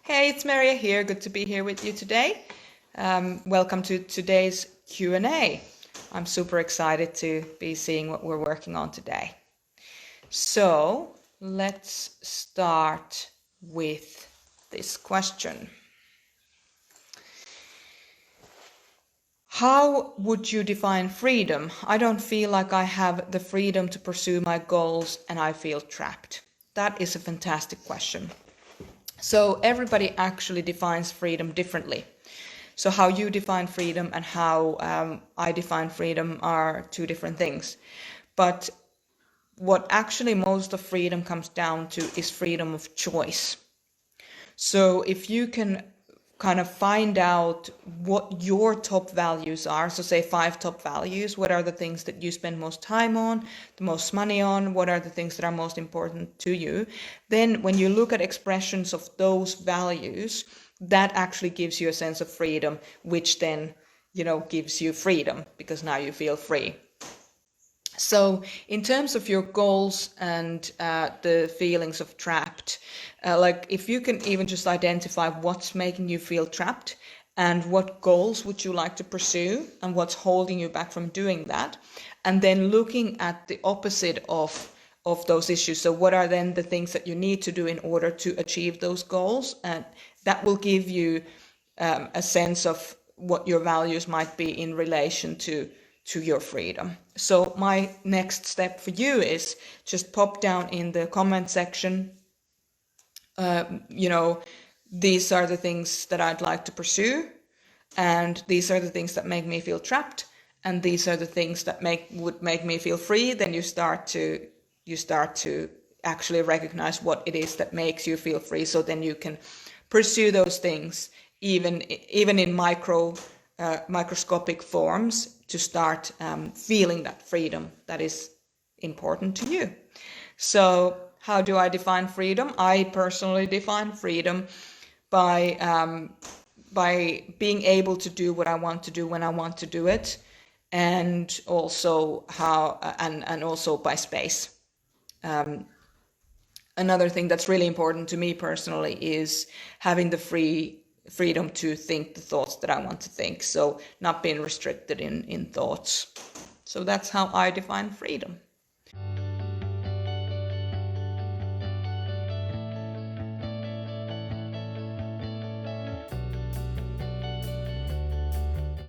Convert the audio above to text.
Hey, it's Maria here. Good to be here with you today. Welcome to today's Q&A. I'm super excited to be seeing what we're working on today. So let's start with this question. How would you define freedom? I don't feel like I have the freedom to pursue my goals and I feel trapped. That is a fantastic question. So everybody actually defines freedom differently. So how you define freedom and how I define freedom are two different things. But what actually most of freedom comes down to is freedom of choice. So if you can kind of find out what your top values are, so say 5 top values, what are the things that you spend most time on, the most money on, what are the things that are most important to you, then when you look at expressions of those values, that actually gives you a sense of freedom, which then, gives you freedom because now you feel free. So in terms of your goals and the feelings of trapped, like if you can even just identify what's making you feel trapped and what goals would you like to pursue and what's holding you back from doing that, and then looking at the opposite of those issues. So what are then the things that you need to do in order to achieve those goals? And that will give you a sense of what your values might be in relation to your freedom. So my next step for you is just pop down in the comment section, these are the things that I'd like to pursue, and these are the things that make me feel trapped, and these are the things that would make me feel free. Then you start to actually recognize what it is that makes you feel free. So then you can pursue those things even in microscopic forms to start feeling that freedom that is important to you. So how do I define freedom? I personally define freedom by being able to do what I want to do when I want to do it, and also and also by space. Another thing that's really important to me personally is having the freedom to think the thoughts that I want to think. So not being restricted in thoughts. So that's how I define freedom.